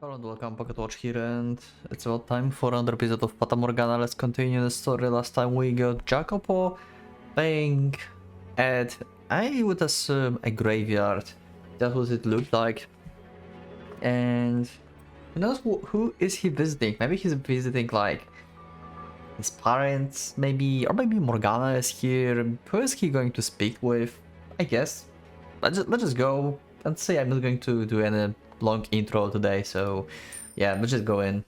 Hello and welcome, PocketWatch here, and it's about time for another episode of Fata Morgana. Let's continue the story. Last time we got Jacopo playing at, I would assume, a graveyard. That's what it looked like. And who knows who is he visiting? Maybe he's visiting like his parents, maybe, or maybe Morgana is here. Who is he going to speak with? I guess. Let's just go and say I'm not going to do any long intro today, so yeah, let's just go in.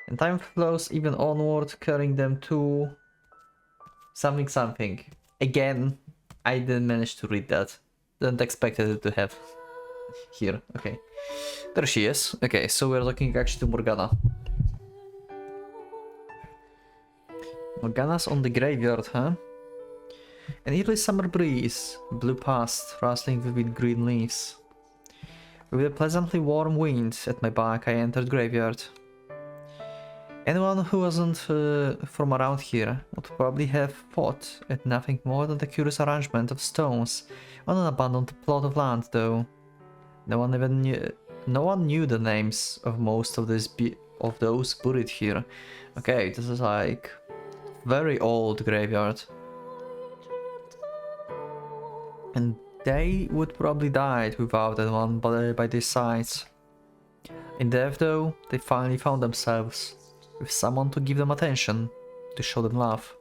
And time flows even onward, carrying them to something. Again, I didn't manage to read that. Didn't expect it to have here. Okay, there she is. Okay, so we're looking actually to Morgana. Morgana's on the graveyard, huh? An early summer breeze blew past, rustling with green leaves. With a pleasantly warm wind at my back, I entered graveyard. Anyone who wasn't from around here would probably have thought it nothing more than a curious arrangement of stones on an abandoned plot of land, though. No one knew the names of most of those buried here. Okay, this is like very old graveyard. And they would probably died without anyone by their sides. In death though, they finally found themselves with someone to give them attention, to show them love.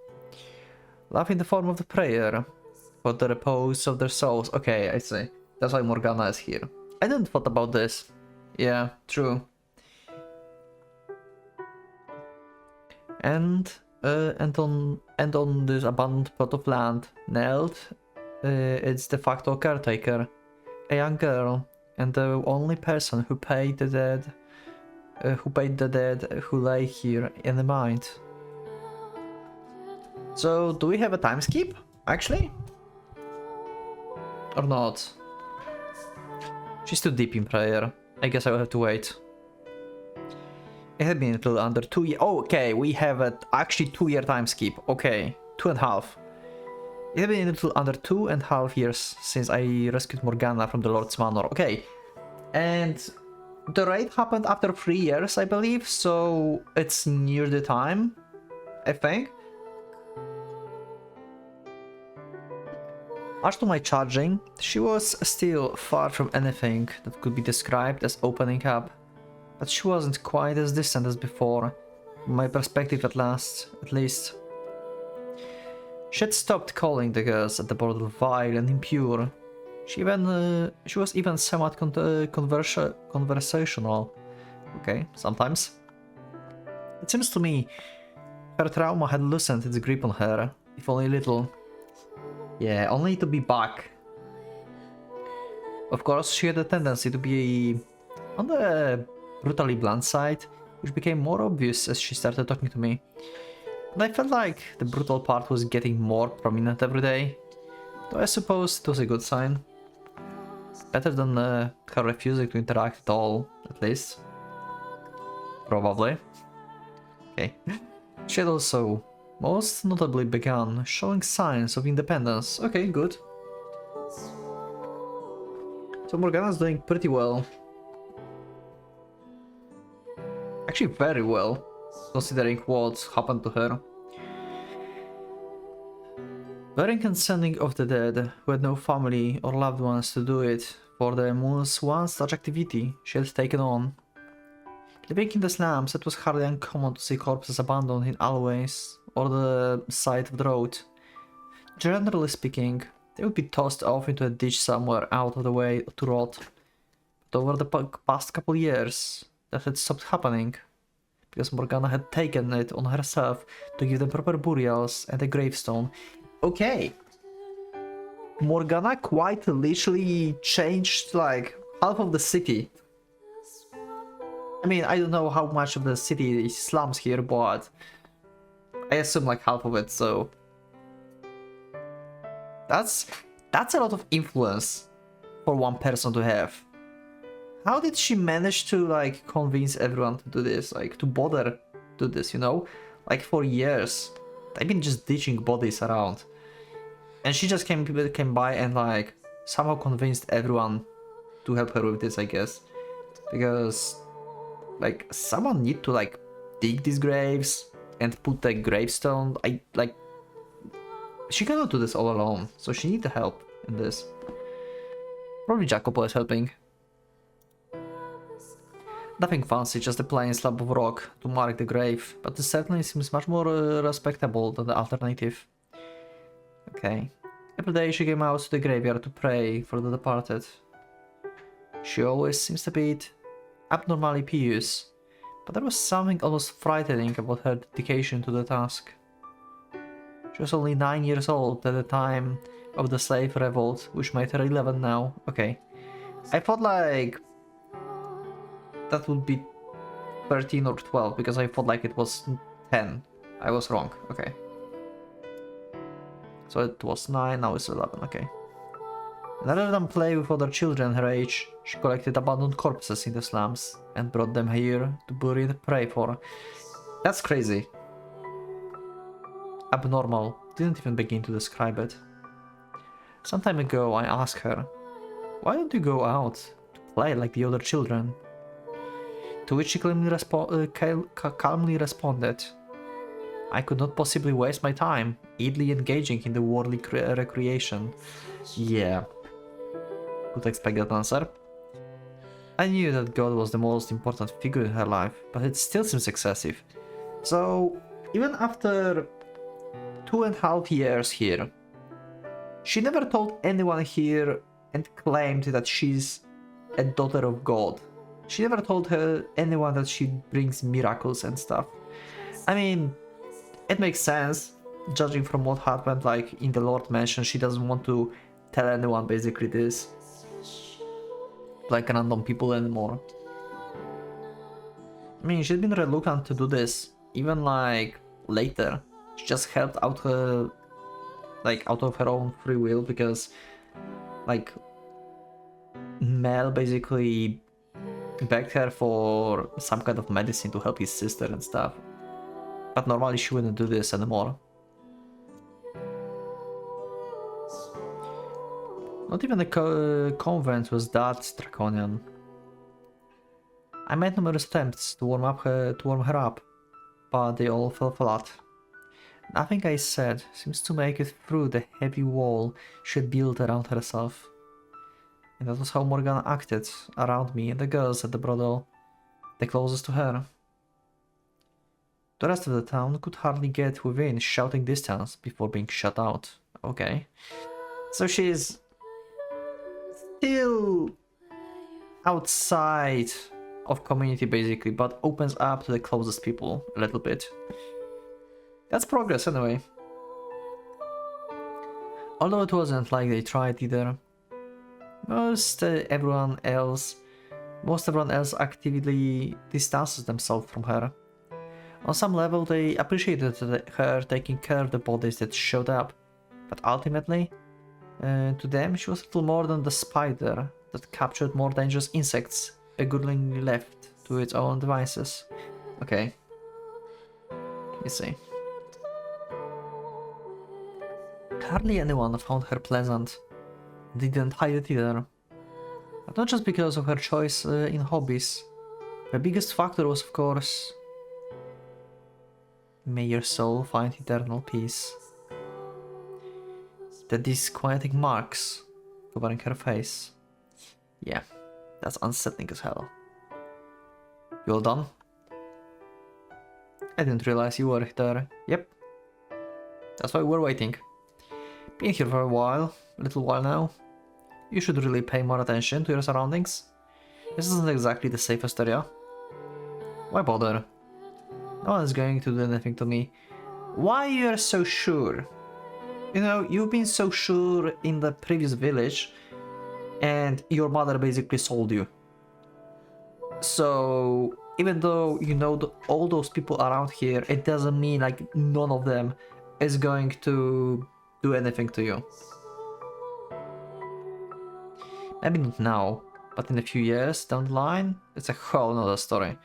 Love in the form of the prayer for the repose of their souls. Okay, I see. That's why Morgana is here. I didn't thought about this. Yeah, true. And on this abandoned plot of land, knelt its de facto caretaker, a young girl, and the only person who paid the dead who lay here in the mind. So, do we have a time skip, actually? Or not? She's too deep in prayer. I guess I will have to wait. It had been a little under 2 years. Oh, okay, we have actually 2-year time skip. Okay, 2.5. It had been a little under 2.5 years since I rescued Morgana from the Lord's Manor. Okay, and the raid happened after 3 years, I believe, so it's near the time, I think. Much to my charging, she was still far from anything that could be described as opening up, but she wasn't quite as distant as before, from my perspective at least. She had stopped calling the girls at the border vile and impure. She was even somewhat conversational. Okay, sometimes. It seems to me her trauma had loosened its grip on her, if only a little. Yeah, only to be back. Of course, she had a tendency to be on the brutally blunt side, which became more obvious as she started talking to me. And I felt like the brutal part was getting more prominent every day, though I suppose it was a good sign. Better than her refusing to interact at all, at least. Probably. Okay. She had also, most notably, begun showing signs of independence. Okay, good. So Morgana's doing pretty well. Actually, very well, considering what happened to her. Burying and sending of the dead, who had no family or loved ones to do it, for the moon's one such activity she had taken on. Living in the slums, it was hardly uncommon to see corpses abandoned in alleyways or the side of the road. Generally speaking, they would be tossed off into a ditch somewhere out of the way to rot. But over the past couple years, that had stopped happening, because Morgana had taken it on herself to give them proper burials and a gravestone. Okay. Morgana quite literally changed like half of the city. I mean, I don't know how much of the city is slums here, but I assume like half of it, so that's a lot of influence for one person to have. How did she manage to like convince everyone to do this, like to bother do this, you know? Like for years, they've been just ditching bodies around, and she just came by and like somehow convinced everyone to help her with this, I guess. Because, like, someone need to, like, dig these graves and put the gravestone. She cannot do this all alone, so she needs help in this. Probably Jacopo is helping. Nothing fancy, just a plain slab of rock to mark the grave, but this certainly seems much more respectable than the alternative. Okay. Every day she came out to the graveyard to pray for the departed. She always seems a bit abnormally pious, but there was something almost frightening about her dedication to the task. She was only 9 years old at the time of the slave revolt, which made her 11 now. Okay. I thought like that would be 13 or 12, because I thought like it was 10. I was wrong. Okay. So it was 9, now it's 11, okay. Rather than play with other children her age, she collected abandoned corpses in the slums and brought them here to bury and pray for. That's crazy. Abnormal. Didn't even begin to describe it. Some time ago I asked her, why don't you go out to play like the other children? To which she calmly responded, I could not possibly waste my time idly engaging in the worldly recreation. Yeah. Would expect that answer. I knew that God was the most important figure in her life, but it still seems excessive. So, even after 2.5 years here, she never told anyone here and claimed that she's a daughter of God. She never told anyone that she brings miracles and stuff. I mean, it makes sense, judging from what happened, like in the Lord Mansion. She doesn't want to tell anyone basically this, like random people anymore. I mean, she's been reluctant to do this, even like later. She just helped out her, like out of her own free will, because like Mel basically begged her for some kind of medicine to help his sister and stuff. But normally she wouldn't do this anymore. Not even the convent was that draconian. I made numerous attempts to warm her up, but they all fell flat. Nothing I said seems to make it through the heavy wall she had built around herself. And that was how Morgana acted around me and the girls at the brothel, the closest to her. The rest of the town could hardly get within shouting distance before being shut out. Okay. So she's still outside of community basically, but opens up to the closest people a little bit. That's progress anyway. Although it wasn't like they tried either. Most everyone else actively distances themselves from her. On some level they appreciated her taking care of the bodies that showed up, but ultimately, to them she was little more than the spider that captured more dangerous insects, begrudgingly left to its own devices. Okay. You see. Hardly anyone found her pleasant. They didn't hide it either. But not just because of her choice in hobbies. The biggest factor was, of course, may your soul find eternal peace. The disquieting marks covering her face. Yeah, that's unsettling as hell. You all done? I didn't realize you were there. Yep. That's why we're waiting. Been here for a little while now. You should really pay more attention to your surroundings. This isn't exactly the safest area. Why bother? No one's going to do anything to me. Why you're so sure? You know, you've been so sure in the previous village, and your mother basically sold you. So, even though you know all those people around here, it doesn't mean like none of them is going to do anything to you. Maybe not now, but in a few years down the line, it's a whole nother story.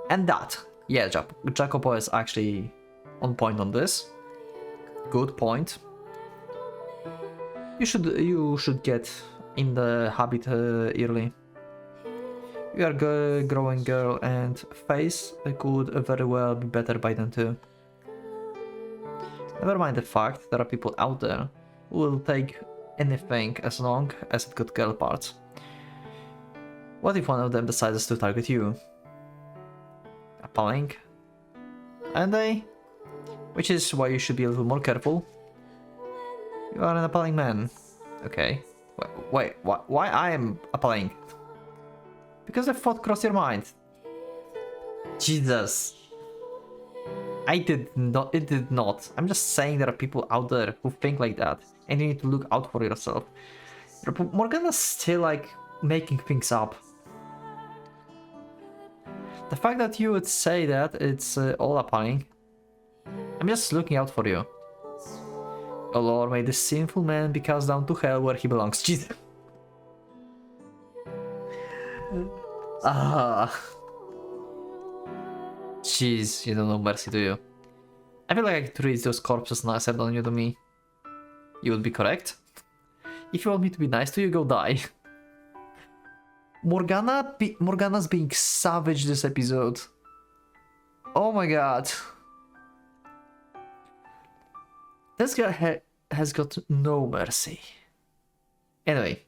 And that, yeah, Jacopo is actually on point on this. Good point. You should get in the habit early. You are a growing girl and face could very well be better by then too. Never mind the fact there are people out there who will take anything as long as it got girl parts. What if one of them decides to target you? Appalling. And they? Which is why you should be a little more careful. You are an appalling man. Okay. Wait, why I am appalling? Because the thought crossed your mind. Jesus. It did not. I'm just saying there are people out there who think like that, and you need to look out for yourself. Morgana's still like making things up. The fact that you would say that, it's all appalling. I'm just looking out for you. Oh Lord, may this sinful man be cast down to hell where he belongs. Jesus. Jeez, you don't know mercy, do you? I feel like I could treat those corpses nicer than you do me. You would be correct? If you want me to be nice to you, go die. Morgana's being savage this episode. Oh my god. This girl has got no mercy. Anyway,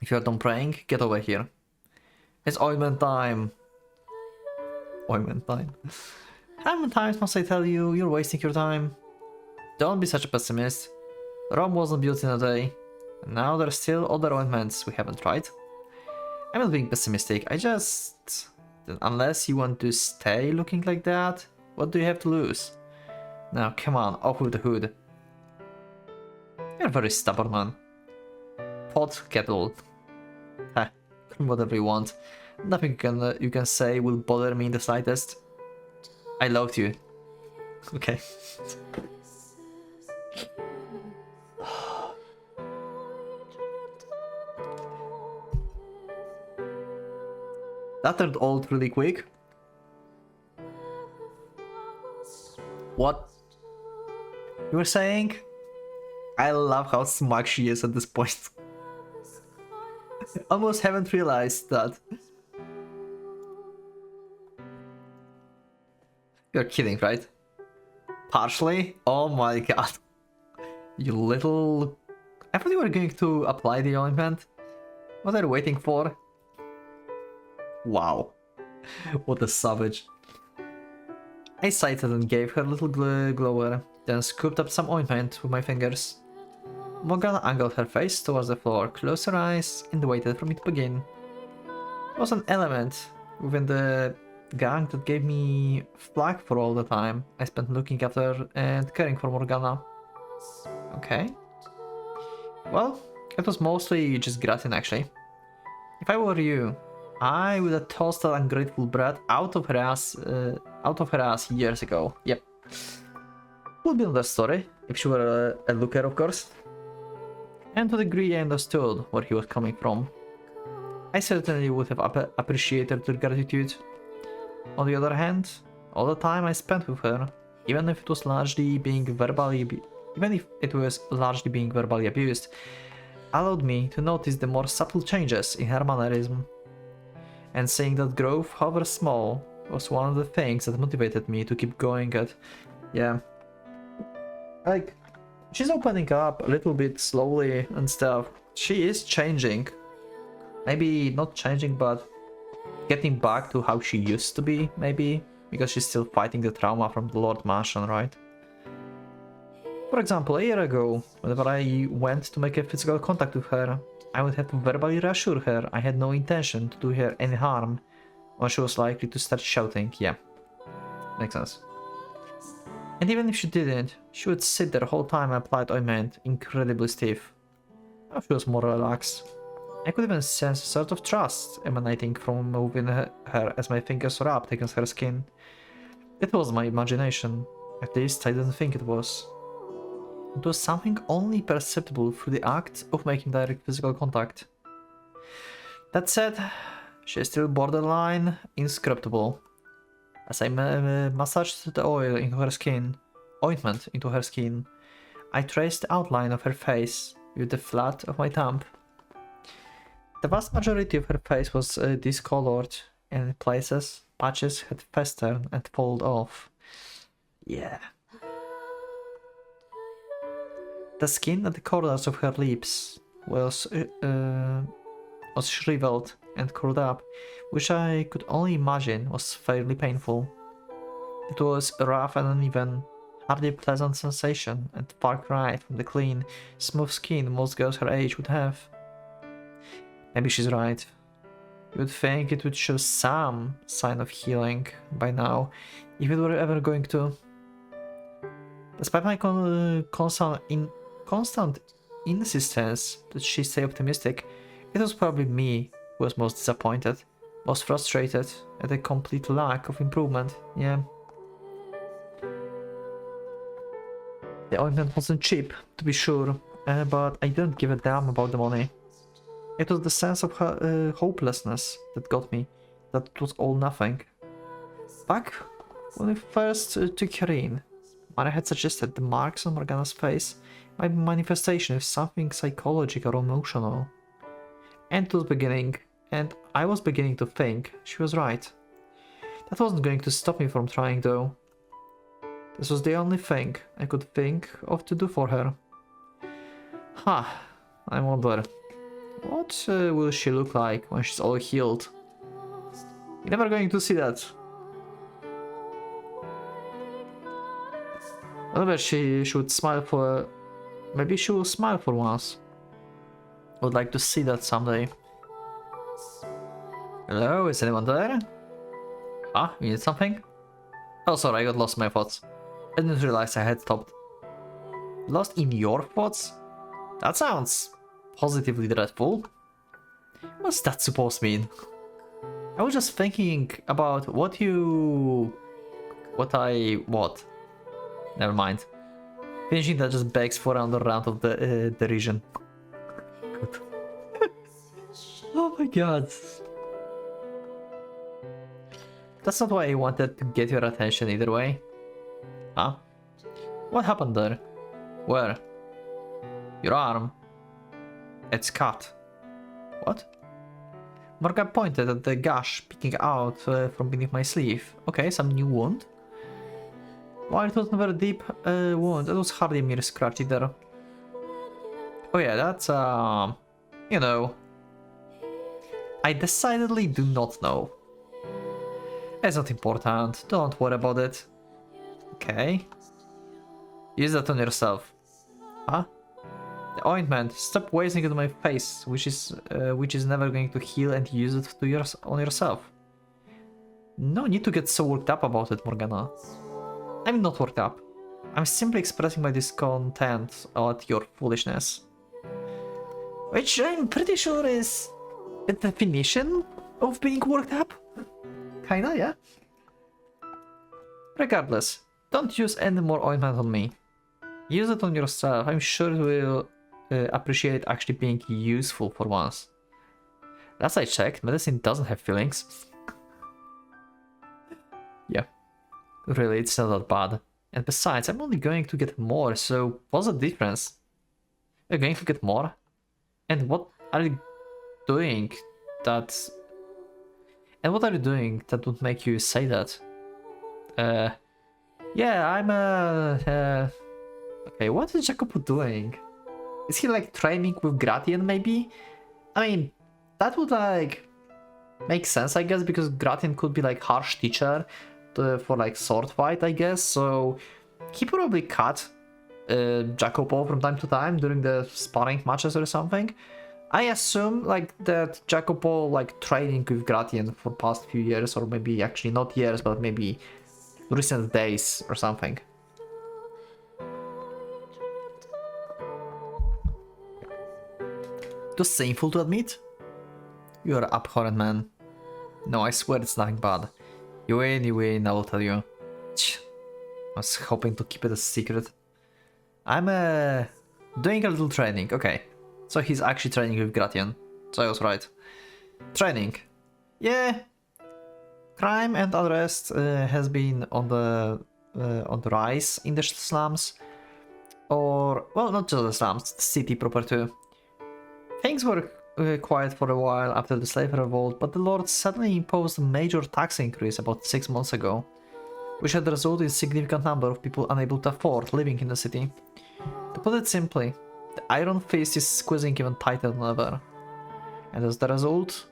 if you're done praying, get over here. It's ointment time. Ointment time. How many times must I tell you, you're wasting your time? Don't be such a pessimist. Rome wasn't built in a day. And now there's still other ointments we haven't tried. I'm not being pessimistic, I just... Unless you want to stay looking like that, what do you have to lose? Now, come on, off with the hood. You're very stubborn, man. Pot kettle. Heh, whatever you want. Nothing you can say will bother me in the slightest. I loved you. Okay. That turned old really quick. What? You were saying? I love how smug she is at this point. Almost haven't realized that. You're kidding, right? Partially? Oh my god. You little... I thought you were going to apply the ointment. What are you waiting for? Wow. What a savage. I sighted and gave her a little glower, then scooped up some ointment with my fingers. Morgana angled her face towards the floor, closed her eyes, and waited for me to begin. There was an element within the gang that gave me flack for all the time I spent looking after and caring for Morgana. Okay. Well, it was mostly just gratin actually. If I were you, I would have tossed that ungrateful brat out of her ass years ago. Yep. Would be another story, if she were a looker, of course. And to the degree I understood where he was coming from, I certainly would have appreciated her gratitude. On the other hand, all the time I spent with her, even if it was largely being verbally abused, allowed me to notice the more subtle changes in her mannerism. And seeing that growth, however small, was one of the things that motivated me to keep going at. Yeah. Like, she's opening up a little bit slowly and stuff. She is changing. Maybe not changing, but getting back to how she used to be, maybe. Because she's still fighting the trauma from the Lord Mansion, right? For example, a year ago, whenever I went to make a physical contact with her, I would have to verbally reassure her I had no intention to do her any harm, or she was likely to start shouting. Yeah, makes sense. And even if she didn't, she would sit there the whole time I applied ointment, incredibly stiff. Now she was more relaxed. I could even sense a sort of trust emanating from within her as my fingers rubbed against her skin. It was my imagination, at least I didn't think it was. It was something only perceptible through the act of making direct physical contact. That said, she is still borderline inscrutable. As I massaged the ointment into her skin, I traced the outline of her face with the flat of my thumb. The vast majority of her face was discolored, and in places, patches had festered and fallen off. Yeah. The skin at the corners of her lips was shriveled and curled up, which I could only imagine was fairly painful. It was a rough and uneven, hardly pleasant sensation, and far cry from the clean, smooth skin most girls her age would have. Maybe she's right. You would think it would show some sign of healing by now, if it were ever going to. Despite my constant insistence that she stay optimistic, it was probably me who was most disappointed, most frustrated at the complete lack of improvement, yeah. The ointment wasn't cheap, to be sure, but I didn't give a damn about the money. It was the sense of hopelessness that got me, that it was all nothing. Back when we first took her in, Mara had suggested the marks on Morgana's face might be manifestation of something psychological or emotional. And I was beginning to think she was right. That wasn't going to stop me from trying though. This was the only thing I could think of to do for her. I wonder, what will she look like when she's all healed? You're never going to see that. Maybe she should smile for... Maybe she will smile for once. I would like to see that someday. Hello, is anyone there? You need something? Oh, sorry, I got lost in my thoughts. I didn't realize I had stopped. Lost in your thoughts? That sounds positively dreadful. What's that supposed to mean? I was just thinking about what. Never mind. Finishing that just begs for another round of the derision. Good. Oh my god. That's not why I wanted to get your attention either way. Huh? What happened there? Where? Your arm. It's cut. What? Morgan pointed at the gash peeking out from beneath my sleeve. Okay, some new wound. While it was not a very deep wound, it was hardly a mere scratch either. Oh yeah, that's you know. I decidedly do not know. It's not important, don't worry about it. Okay. Use that on yourself. Huh? The ointment. Stop wasting it on my face, which is never going to heal, and use it on yourself. No need to get so worked up about it, Morgana. I'm not worked up. I'm simply expressing my discontent at your foolishness. Which I'm pretty sure is the definition of being worked up. Kinda, yeah. Regardless, don't use any more ointment on me. Use it on yourself. I'm sure you will appreciate it actually being useful for once. Last I checked, medicine doesn't have feelings. Yeah. Really, it's not that bad. And besides, I'm only going to get more, so what's the difference? You're going to get more? And what are you doing that... And what are you doing that would make you say that? Yeah, I'm okay, what is Jacopo doing? Is he like training with Gratian maybe? I mean, that would like make sense, I guess, because Gratian could be like harsh teacher for like sword fight, I guess. So he probably cut Jacopo from time to time during the sparring matches or something. I assume like that Jacopo like training with Gratian for past few years, or maybe actually not years, but maybe recent days or something. Too shameful to admit? You are abhorrent, man. No, I swear it's nothing bad. You win, I will tell you. I was hoping to keep it a secret. I'm doing a little training, okay. So he's actually training with Gratian. So I was right. Training. Yeah. Crime and unrest has been on the rise in the slums. Or, well, not just the slums, the city proper too. Things were quiet for a while after the slave revolt, but the Lord suddenly imposed a major tax increase about 6 months ago, which had resulted in a significant number of people unable to afford living in the city. To put it simply, the Iron Fist is squeezing even tighter than ever. And as the result,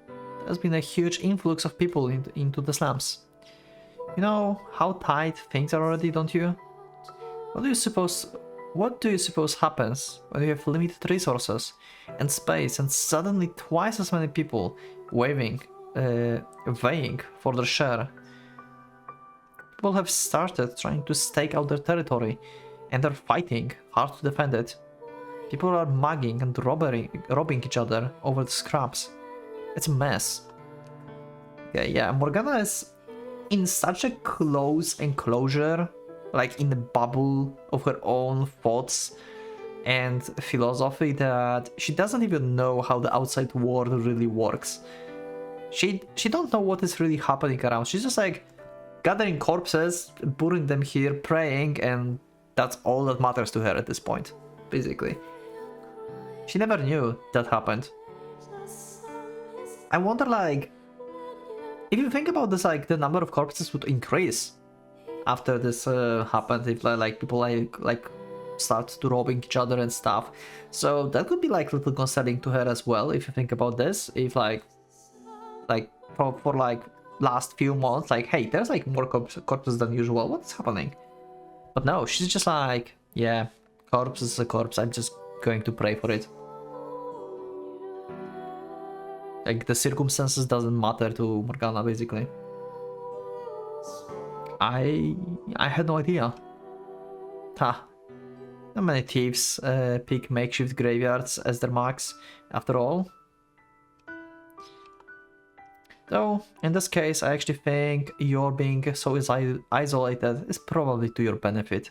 there's been a huge influx of people into the slums. You know how tight things are already, don't you? What do you suppose happens when you have limited resources and space and suddenly twice as many people vying for their share? People have started trying to stake out their territory and are fighting hard to defend it. People are mugging and robbing each other over the scraps. It's a mess. Okay, yeah, Morgana is in such a close enclosure, like in the bubble of her own thoughts and philosophy, that she doesn't even know how the outside world really works. She don't know what is really happening around. She's just like gathering corpses, burying them here, praying, and that's all that matters to her at this point, basically. She never knew that happened. I wonder, like, if you think about this, like, the number of corpses would increase after this happened, if like people like start to robbing each other and stuff. So that could be like a little concerning to her as well, if you think about this. If like for like last few months, like, hey, there's like more corpses than usual, what's happening? But no, she's just like, yeah, corpse is a corpse, I'm just going to pray for it. Like, the circumstances doesn't matter to Morgana, basically. I had no idea. Ha. Not many thieves pick makeshift graveyards as their marks, after all. Though, in this case, I actually think your being so isolated is probably to your benefit.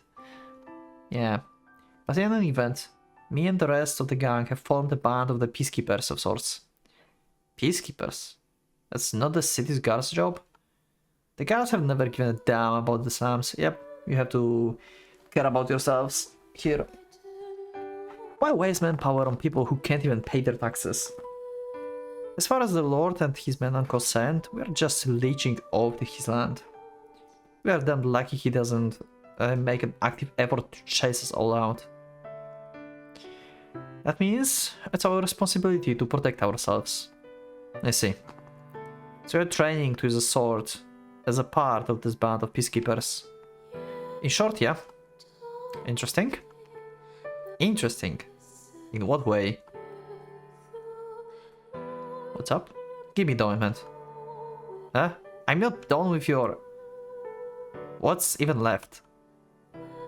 Yeah. But in any event, me and the rest of the gang have formed a band of the peacekeepers of sorts. Peacekeepers? That's not the city's guards' job? The guards have never given a damn about the slums. Yep, you have to care about yourselves here. Why waste manpower on people who can't even pay their taxes? As far as the Lord and his men are concerned, we are just leeching off his land. We are damn lucky he doesn't make an active effort to chase us all out. That means it's our responsibility to protect ourselves. I see. So you're training to use a sword as a part of this band of peacekeepers. In short, yeah. Interesting. Interesting. In what way? What's up? Give me the ointment. Huh? I'm not done with your... What's even left?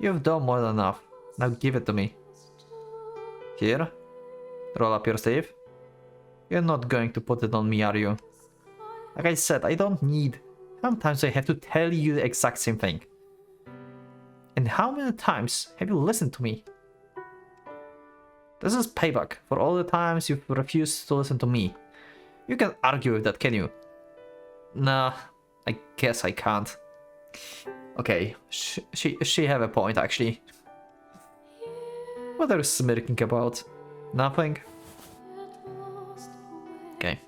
You've done more than enough. Now give it to me. Here. Roll up your sleeve. You're not going to put it on me, are you? Like I said, I don't need... Sometimes I have to tell you the exact same thing. And how many times have you listened to me? This is payback for all the times you've refused to listen to me. You can argue with that, can you? Nah, I guess I can't. Okay, she have a point, actually. What are you smirking about? Nothing? Okay.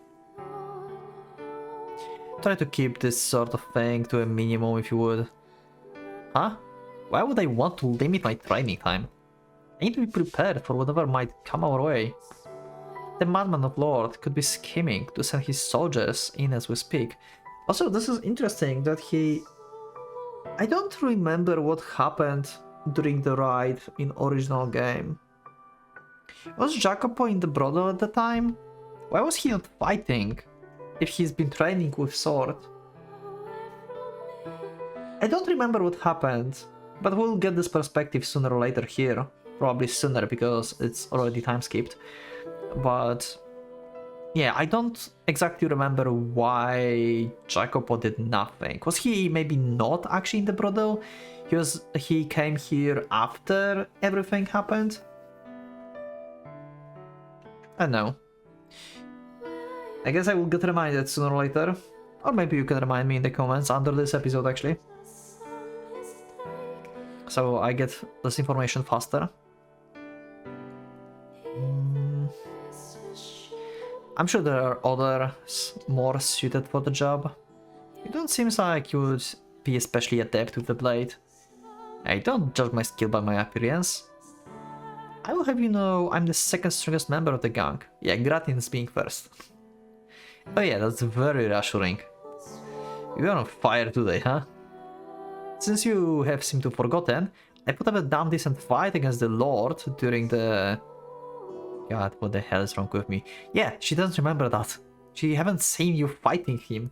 Try to keep this sort of thing to a minimum if you would. Huh? Why would I want to limit my training time? I need to be prepared for whatever might come our way. The madman of Lord could be scheming to send his soldiers in as we speak. Also, this is interesting that he... I don't remember what happened during the raid in original game. Was Jacopo in the brothel at the time? Why was he not fighting if he's been training with sword? I don't remember what happened, but we'll get this perspective sooner or later here. Probably sooner because it's already time skipped. But yeah, I don't exactly remember why Jacopo did nothing. Was he maybe not actually in the brothel? He came here after everything happened? I don't know. I guess I will get reminded sooner or later. Or maybe you can remind me in the comments under this episode, actually. So I get this information faster. I'm sure there are others more suited for the job. You don't seem like you would be especially adept with the blade. I don't judge my skill by my appearance. I will have you know I'm the second strongest member of the gang. Yeah, Gratian's being first. Oh yeah, that's very reassuring. You are on fire today, huh? Since you have seemed to have forgotten, I put up a damn decent fight against the Lord during the... God, what the hell is wrong with me? Yeah, she doesn't remember that. She haven't seen you fighting him.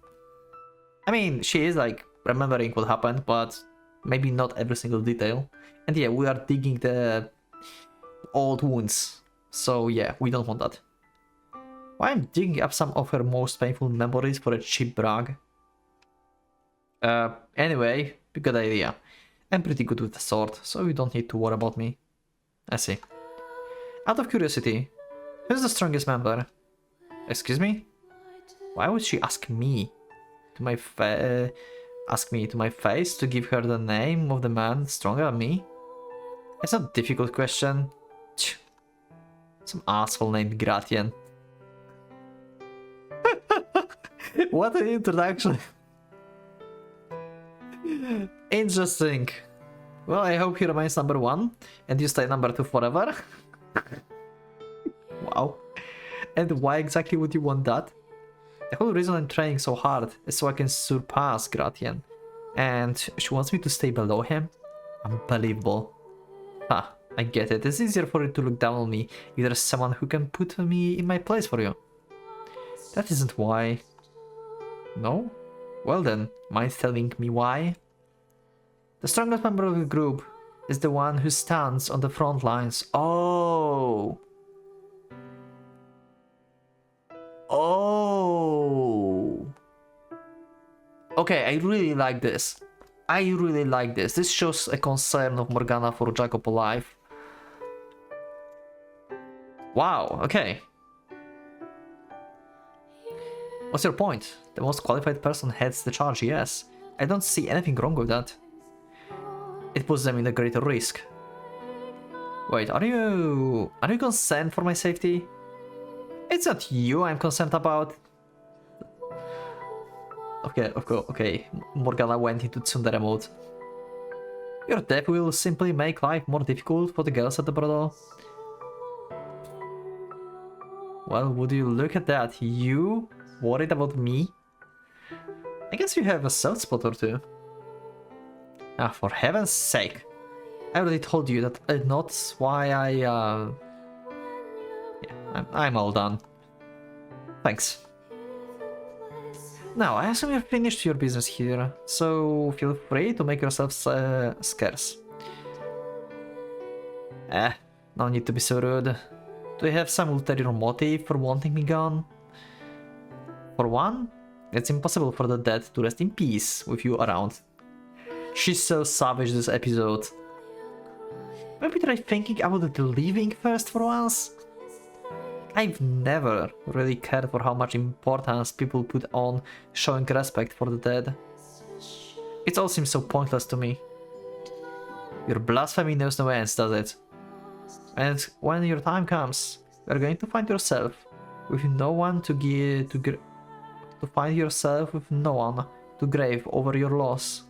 I mean, she is like remembering what happened, but maybe not every single detail. And yeah, we are digging the old wounds. So yeah, we don't want that. Why I'm digging up some of her most painful memories for a cheap brag? Anyway, good idea. I'm pretty good with the sword, so you don't need to worry about me. I see. Out of curiosity, who's the strongest member? Excuse me? Why would she ask me? Ask me to my face to give her the name of the man stronger than me? It's a difficult question. Some asshole named Gratian. What an introduction. Interesting. Well, I hope he remains number 1 and you stay number 2 forever. Wow. And why exactly would you want that? The whole reason I'm training so hard is so I can surpass Gratian. And she wants me to stay below him? Unbelievable. Ha, I get it. It's easier for you to look down on me if there's someone who can put me in my place for you. That isn't why. No? Well then, mind telling me why? The strongest member of the group is the one who stands on the front lines. Oh! Oh! Okay, I really like this. I really like this. This shows a concern of Morgana for Jacopo life. Wow, okay. What's your point? The most qualified person heads the charge, yes. I don't see anything wrong with that. It puts them in a greater risk. Wait, are you concerned for my safety? It's not you I'm concerned about. Okay. Morgana went into tsundere mode. Your death will simply make life more difficult for the girls at the brothel. Well, would you look at that? You worried about me? I guess you have a soft spot or two. Ah, for heaven's sake. I already told you that not why yeah, I'm all done. Thanks. Now, I assume you've finished your business here, so feel free to make yourself scarce. No need to be so rude. Do you have some ulterior motive for wanting me gone? For one, it's impossible for the dead to rest in peace with you around. She's so savage this episode. Maybe try thinking about the living first for once? I've never really cared for how much importance people put on showing respect for the dead. It all seems so pointless to me. Your blasphemy knows no ends, does it? And when your time comes, you're going to find yourself with no one to grave over your loss.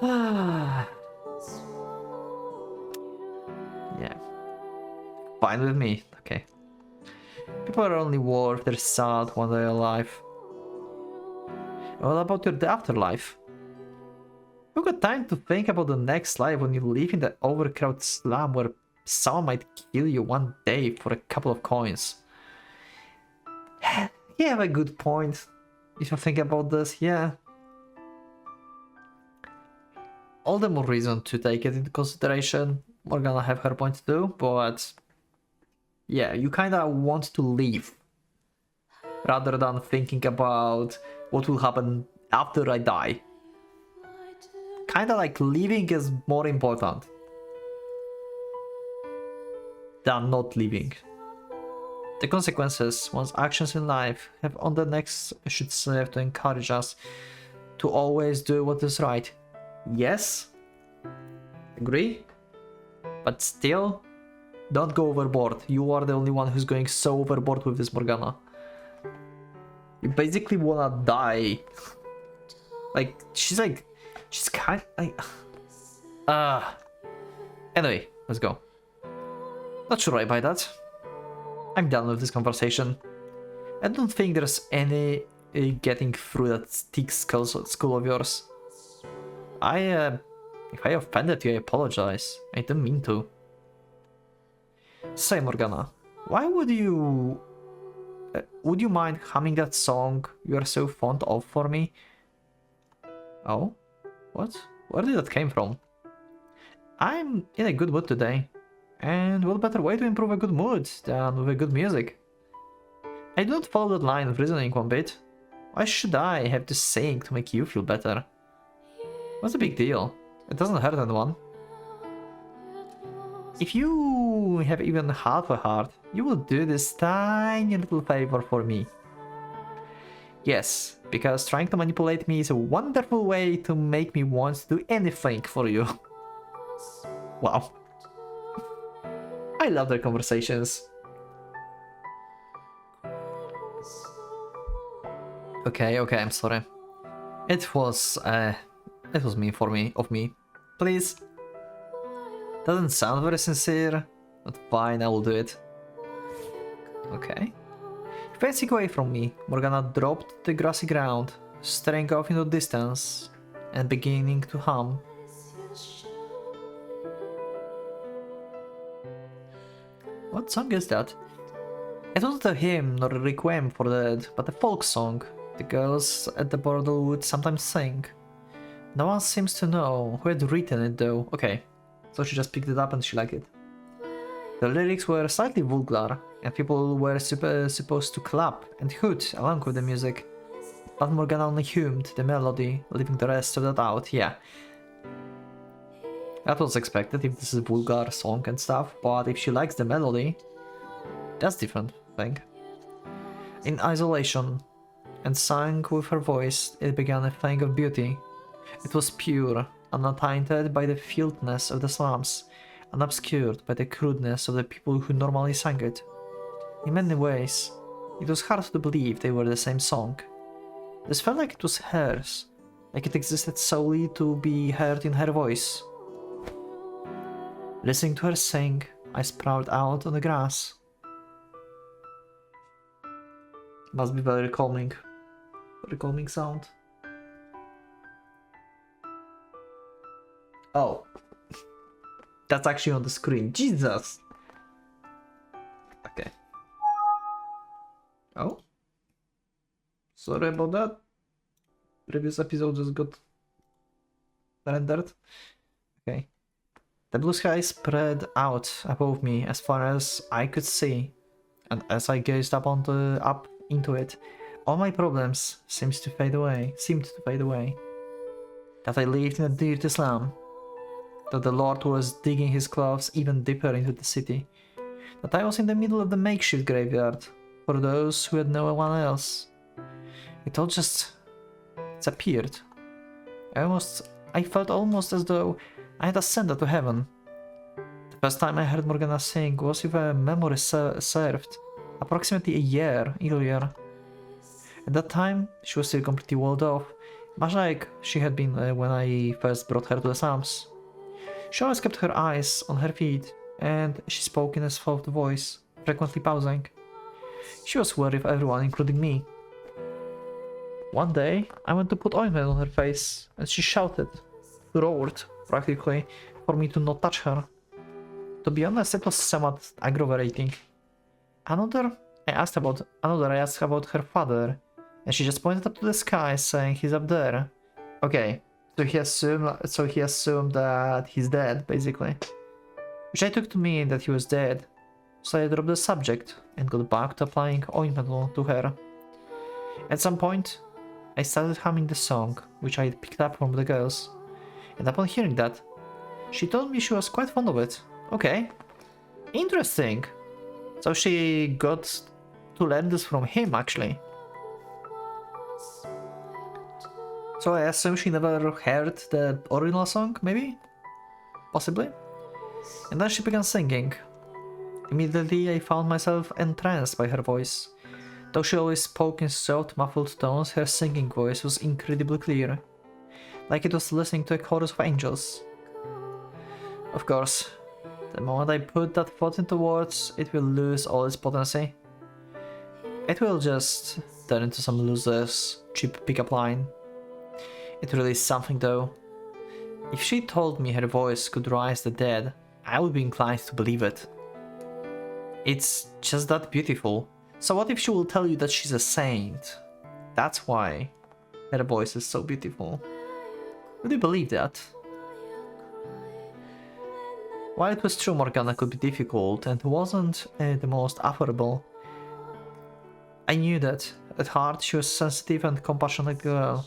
Yeah. Fine with me, okay. People are only worth their salt when they're alive. What about your afterlife? You got time to think about the next life when you live in the overcrowded slum where someone might kill you one day for a couple of coins. You have a good point. If you think about this, yeah. All the more reason to take it into consideration. Morgana have her point too, but yeah, you kinda want to leave rather than thinking about what will happen after I die. Kinda like leaving is more important than not leaving. The consequences one's actions in life have on the next should serve to encourage us to always do what is right. Yes, agree, but still, Don't go overboard. You are the only one who's going so overboard with this Morgana. You basically wanna die. She's kind like... Anyway, let's go. Not sure I buy that. I'm done with this conversation. I don't think there's any getting through that thick skull of yours. If I offended you, I apologize. I didn't mean to. Say, Morgana, why would you mind humming that song you are so fond of for me? Oh? What? Where did that came from? I'm in a good mood today. And what better way to improve a good mood than with a good music? I don't follow that line of reasoning one bit. Why should I have to sing to make you feel better? What's the big deal? It doesn't hurt anyone. If you have even half a heart, you will do this tiny little favor for me. Yes, because trying to manipulate me is a wonderful way to make me want to do anything for you. Wow. I love their conversations. Okay, I'm sorry. It was mean of me. Please. Doesn't sound very sincere, but fine, I will do it. Okay. Facing away from me, Morgana dropped to the grassy ground, staring off into the distance, and beginning to hum. What song is that? It wasn't a hymn nor a requiem for the dead, but a folk song the girls at the bordel would sometimes sing. No one seems to know who had written it though. Okay, so she just picked it up and she liked it. The lyrics were slightly vulgar, and people were supposed to clap and hoot along with the music. But Morgana only hummed the melody, leaving the rest of that out, yeah. That was expected if this is a vulgar song and stuff, but if she likes the melody, that's different thing. In isolation, and sang with her voice, it began a thing of beauty. It was pure, untainted by the filthiness of the slums, unobscured by the crudeness of the people who normally sang it. In many ways, it was hard to believe they were the same song. This felt like it was hers, like it existed solely to be heard in her voice. Listening to her sing, I sprawled out on the grass. Must be very calming sound. Oh, that's actually on the screen. Jesus. Okay. Oh, sorry about that. Previous episode just got rendered. Okay. The blue sky spread out above me as far as I could see, and as I gazed up into it, all my problems seemed to fade away. That I lived in a dirty slum, that the Lord was digging his claws even deeper into the city, that I was in the middle of the makeshift graveyard for those who had no one else. It all just disappeared. I felt almost as though I had ascended to heaven. The first time I heard Morgana sing was if a memory served, approximately a year earlier. At that time, she was still completely walled off, much like she had been when I first brought her to the slums. She always kept her eyes on her feet, and she spoke in a soft voice, frequently pausing. She was wary of everyone, including me. One day, I went to put ointment on her face, and she shouted, roared, practically, for me to not touch her. To be honest, it was somewhat aggravating. I asked about her father, and she just pointed up to the sky, saying he's up there. Okay, so he assumed that he's dead, basically. Which I took to mean that he was dead. So I dropped the subject and got back to applying ointment to her. At some point, I started humming the song, which I had picked up from the girls. And upon hearing that, she told me she was quite fond of it. Okay, interesting. So she got to learn this from him, actually. So I assume she never heard the original song, maybe? Possibly? And then she began singing. Immediately I found myself entranced by her voice. Though she always spoke in soft, muffled tones, her singing voice was incredibly clear, like it was listening to a chorus of angels. Of course, the moment I put that thought into words, it will lose all its potency. It will just turn into some loser's cheap pickup line. It really is something though. If she told me her voice could rise the dead, I would be inclined to believe it. It's just that beautiful. So what if she will tell you that she's a saint? That's why her voice is so beautiful. Would you believe that? While it was true Morgana could be difficult and wasn't the most affable, I knew that at heart she was a sensitive and compassionate girl.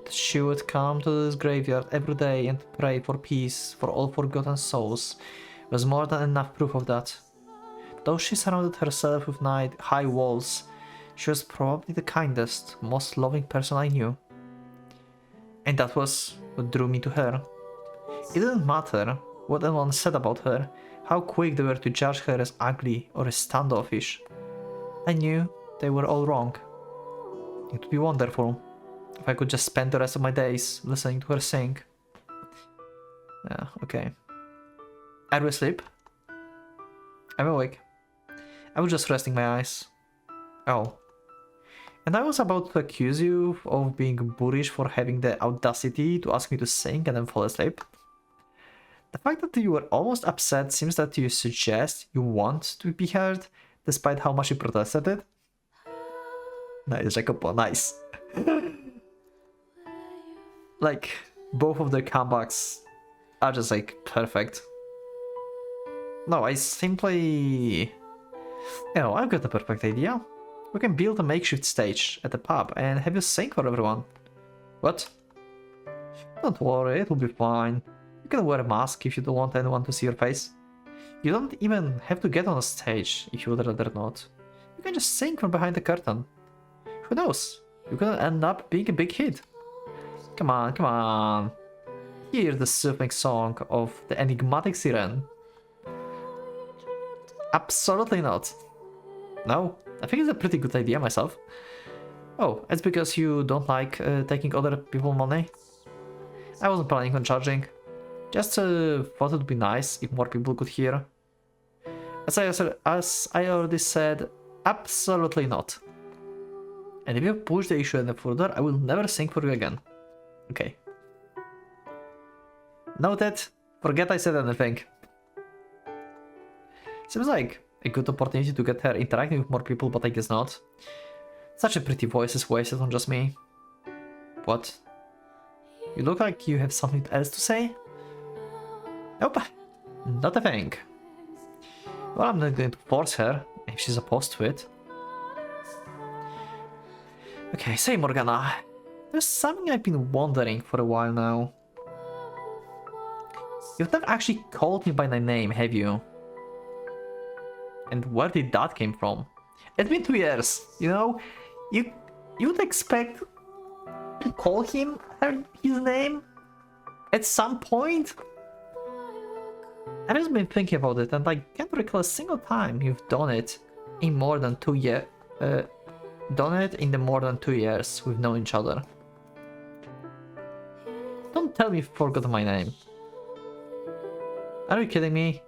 That she would come to this graveyard every day and pray for peace for all forgotten souls was more than enough proof of that. Though she surrounded herself with high walls, she was probably the kindest, most loving person I knew. And that was what drew me to her. It didn't matter what anyone said about her, how quick they were to judge her as ugly or as standoffish. I knew they were all wrong. It would be wonderful if I could just spend the rest of my days listening to her sing. Yeah, okay. Are we asleep? I'm awake. I was just resting my eyes. Oh. And I was about to accuse you of being boorish for having the audacity to ask me to sing and then fall asleep. The fact that you were almost upset seems that you suggest you want to be heard, despite how much you protested it. Nice, Jacopo, nice. Like, both of the comebacks are just like perfect. No, I simply... I've got the perfect idea. We can build a makeshift stage at the pub and have you sing for everyone. What? Don't worry, it will be fine. You can wear a mask if you don't want anyone to see your face. You don't even have to get on a stage if you would rather not. You can just sing from behind the curtain. Who knows? You're gonna end up being a big hit. Come on, come on. Hear the soothing song of the enigmatic siren. Absolutely not. No, I think it's a pretty good idea myself. Oh, it's because you don't like taking other people's money? I wasn't planning on charging. Just thought it would be nice if more people could hear. As I already said, absolutely not. And if you push the issue any further, I will never sing for you again. Okay. Noted. Forget I said anything. Seems like a good opportunity to get her interacting with more people, but I guess not. Such a pretty voice is wasted on just me. What? You look like you have something else to say? Nope. Not a thing. Well, I'm not going to force her if she's opposed to it. Okay, say Morgana. There's something I've been wondering for a while now. You've never actually called me by my name, have you? And where did that came from? It's been 2 years, you know? You'd expect to call him his name at some point? I've just been thinking about it and I can't recall a single time you've done it in more than 2 years. Done it in the more than 2 years we've known each other. Don't tell me you forgot my name. Are you kidding me?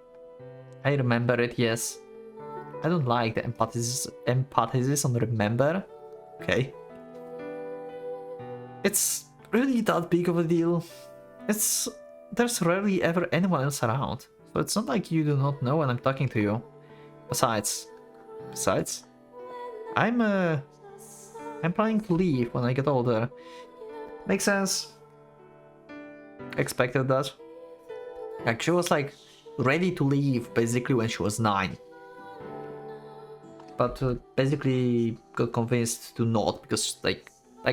I remember it, yes. I don't like the emphasis on remember. Okay. It's really that big of a deal. There's rarely ever anyone else around. So it's not like you do not know when I'm talking to you. Besides, I'm planning to leave when I get older. Makes sense. Expected that. Like she was like ready to leave basically when she was 9. But basically got convinced to not because like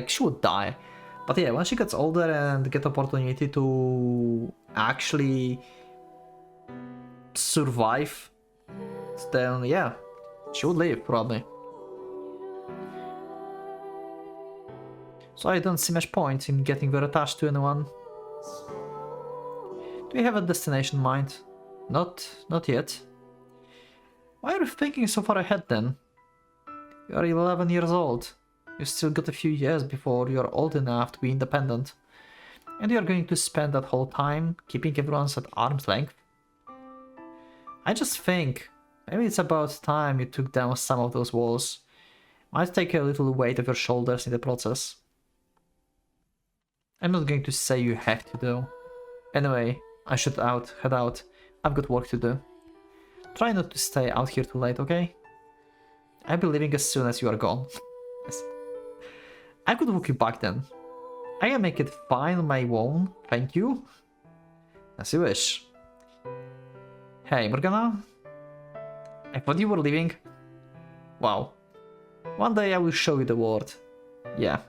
she would die. But yeah, when she gets older and get opportunity to actually survive, then yeah, she would leave probably. So I don't see much point in getting very attached to anyone. Do you have a destination in mind? Not yet. Why are you thinking so far ahead then? You are 11 years old. You still got a few years before you're old enough to be independent. And you're going to spend that whole time keeping everyone at arm's length. I just think maybe it's about time you took down some of those walls. Might take a little weight off your shoulders in the process. I'm not going to say you have to though. Anyway, I should head out. I've got work to do. Try not to stay out here too late, okay? I'll be leaving as soon as you are gone. Yes. I could walk you back then. I can make it fine on my own, thank you. As you wish. Hey, Morgana? I thought you were leaving. Wow. One day I will show you the world. Yeah.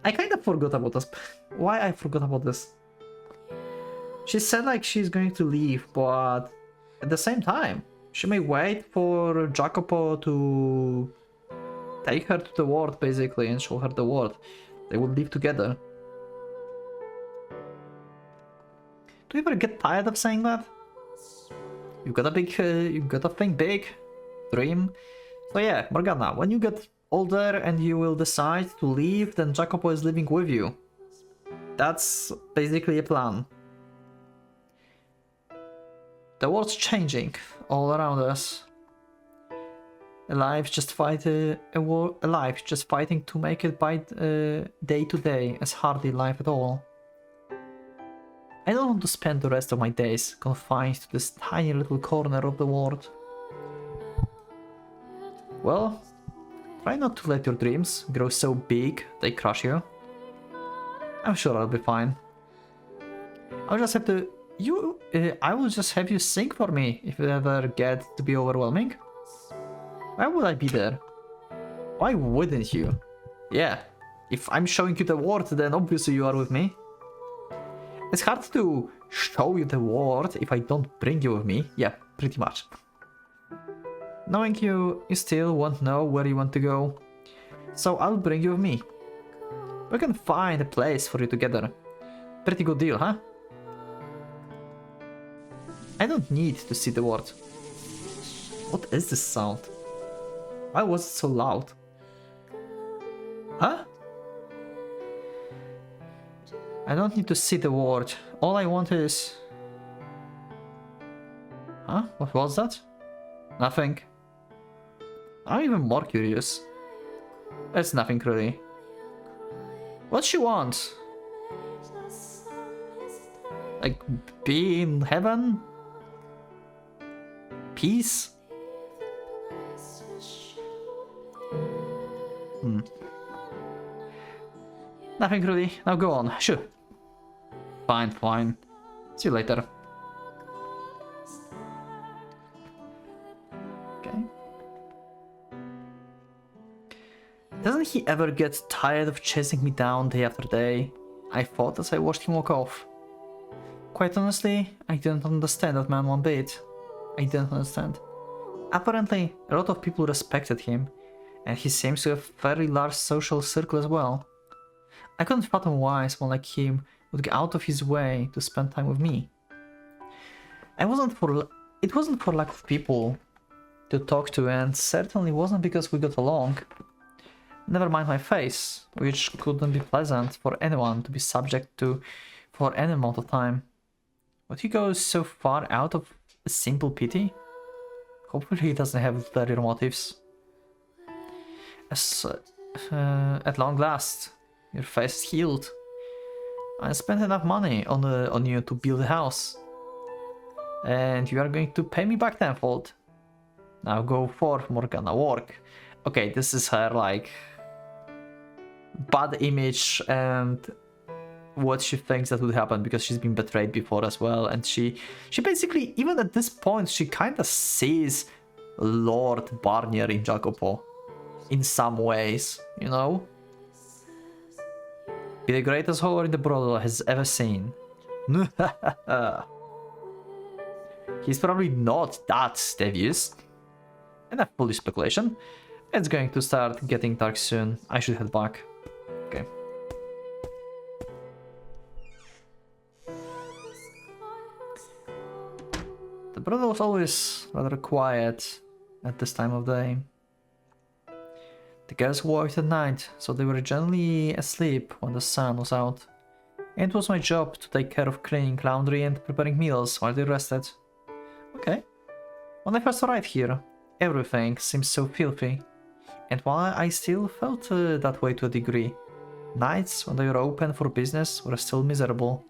I kinda forgot about this. Why I forgot about this? She said like she's going to leave, but at the same time, she may wait for Jacopo to take her to the world basically and show her the world. They would live together. Do you ever get tired of saying that? You gotta think big, dream. So yeah, Morgana, when you get older and you will decide to leave, then Jacopo is living with you. That's basically a plan. The world's changing all around us. Alive just fighting to make it by day to day, as hardly life at all. I don't want to spend the rest of my days confined to this tiny little corner of the world. Well, try not to let your dreams grow so big they crush you. I'm sure I'll be fine. I'll just have to... I will just have you sing for me if it ever gets to be overwhelming. Why would I be there? Why wouldn't you? Yeah, if I'm showing you the world, then obviously you are with me. It's hard to show you the world if I don't bring you with me. Yeah, pretty much. Knowing you still won't know where you want to go. So I'll bring you with me. We can find a place for you together. Pretty good deal, huh? I don't need to see the world. What is this sound? Why was it so loud? Huh? I don't need to see the world. All I want is... Huh? What was that? Nothing. I'm even more curious. It's nothing really. What she wants? Like, be in heaven? Peace? Nothing really. Now go on. Sure. Fine. See you later. Okay. Doesn't he ever get tired of chasing me down day after day? I thought as I watched him walk off. Quite honestly, I didn't understand that man one bit. I didn't understand. Apparently, a lot of people respected him, and he seems to have a very large social circle as well. I couldn't fathom why someone like him would go out of his way to spend time with me. It wasn't for lack of people to talk to, and certainly wasn't because we got along. Never mind my face, which couldn't be pleasant for anyone to be subject to for any amount of time. Would he go so far out of a simple pity? Hopefully he doesn't have ulterior motives. At long last, your face is healed. I spent enough money on you to build a house. And you are going to pay me back tenfold. Now go forth, Morgana, work. Okay, this is her, like, bad image and what she thinks that would happen because she's been betrayed before as well. And she basically, even at this point, she kind of sees Lord Barnier in Jacopo. In some ways, you know? Be the greatest whore in the world has ever seen. He's probably not that devious. Enough foolish speculation. It's going to start getting dark soon. I should head back. Okay. The brother was always rather quiet at this time of day. The girls worked at night, so they were generally asleep when the sun was out. And it was my job to take care of cleaning laundry and preparing meals while they rested. Okay. When I first arrived here, everything seemed so filthy. And while I still felt that way to a degree, nights when they were open for business were still miserable.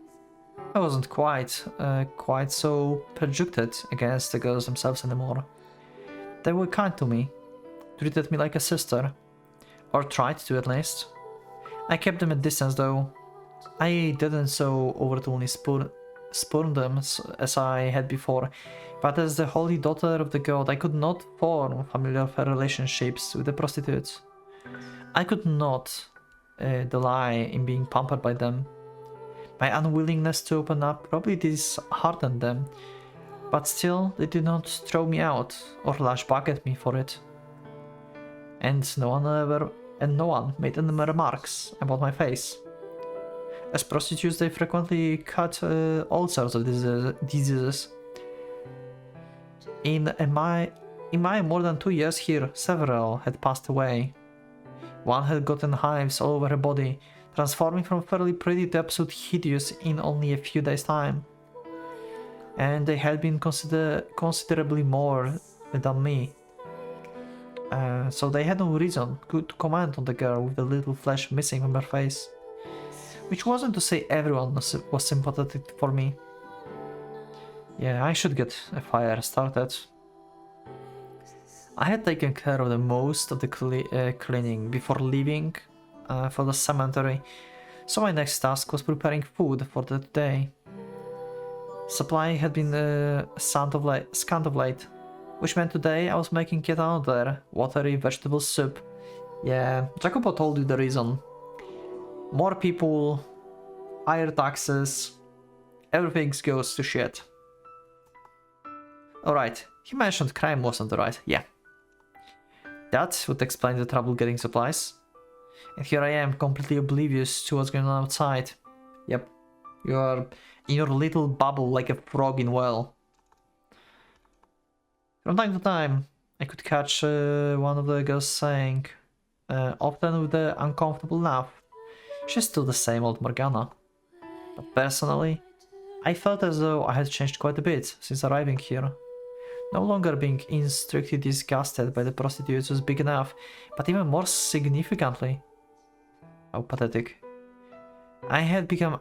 I wasn't quite so prejudiced against the girls themselves anymore. They were kind to me, treated me like a sister, or tried to at least. I kept them at distance though. I didn't so overtly spurn them as I had before, but as the holy daughter of the god, I could not form familiar relationships with the prostitutes. I could not delight in being pampered by them. My unwillingness to open up probably disheartened them, but still they did not throw me out or lash back at me for it. And no one made any remarks about my face. As prostitutes, they frequently cut all sorts of diseases. In my more than 2 years here, several had passed away. One had gotten hives all over her body, transforming from fairly pretty to absolute hideous in only a few days' time. And they had been considerably more than me. So they had no reason to comment on the girl with the little flesh missing from her face. Which wasn't to say everyone was sympathetic for me. Yeah, I should get a fire started. I had taken care of the most of the cleaning before leaving for the cemetery, so my next task was preparing food for the day. Supply had been scant of late, which meant today I was making yet another watery vegetable soup. Yeah, Jacopo told you the reason. More people, higher taxes, everything goes to shit. Alright, he mentioned crime wasn't right, yeah. That would explain the trouble getting supplies. And here I am, completely oblivious to what's going on outside. Yep, you are in your little bubble like a frog in well. From time to time, I could catch one of the girls saying, often with an uncomfortable laugh, "She's still the same old Morgana." But personally, I felt as though I had changed quite a bit since arriving here. No longer being strictly disgusted by the prostitutes was big enough, but even more significantly, how pathetic, I had become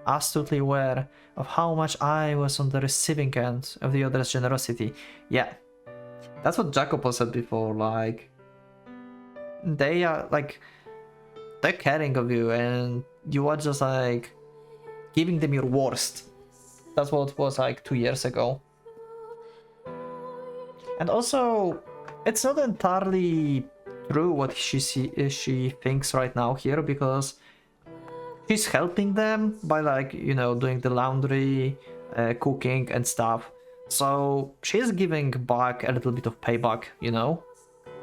astutely aware of how much I was on the receiving end of the other's generosity. Yeah, that's what Jacopo said before, like, they are, like, they're caring of you and you are just, like, giving them your worst. That's what it was, like, 2 years ago. And also, it's not entirely true what she thinks right now here, because she's helping them by, like, you know, doing the laundry, cooking and stuff. So she's giving back a little bit of payback, you know,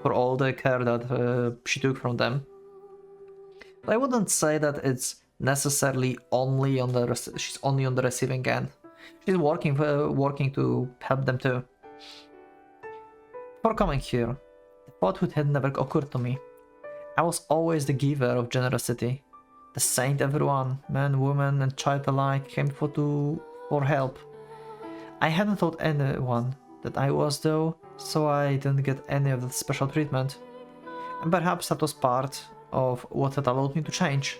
for all the care that she took from them. I wouldn't say that it's necessarily only on she's only on the receiving end. She's working to help them too. Before coming here, the thought had never occurred to me. I was always the giver of generosity. The saint everyone, man, woman and child alike, came for help. I hadn't told anyone that I was though, so I didn't get any of that special treatment. And perhaps that was part of what had allowed me to change.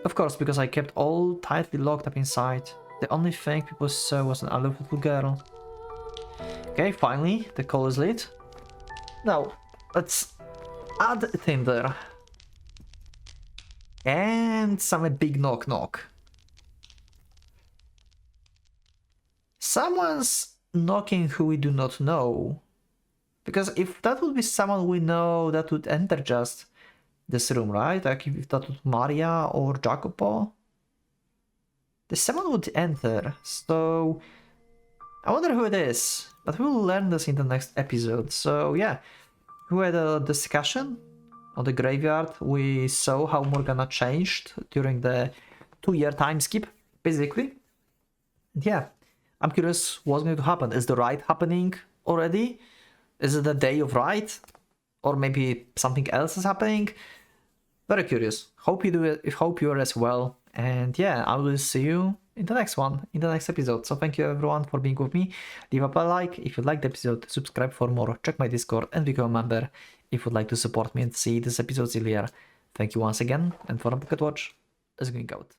Of course, because I kept all tightly locked up inside, the only thing people saw was an aloof little girl. Okay, finally, the call is lit. Now, let's add Tinder. And some big knock knock. Someone's knocking who we do not know. Because if that would be someone we know, that would enter just this room, right? Like if that was Maria or Jacopo, someone would enter. So I wonder who it is. But we'll learn this in the next episode. So yeah, we had a discussion on the graveyard. We saw how Morgana changed during the 2-year time skip, basically. And yeah, I'm curious what's going to happen. Is the raid happening already? Is it the day of raid? Or maybe something else is happening? Very curious. Hope you do it. Hope you are as well. And yeah, I will see you in the next one, in the next episode. So thank you everyone for being with me. Leave up a like if you liked the episode, subscribe for more, check my Discord and become a member if you'd like to support me and see this episode earlier. Thank you once again, and for a Pocket Watch is going out.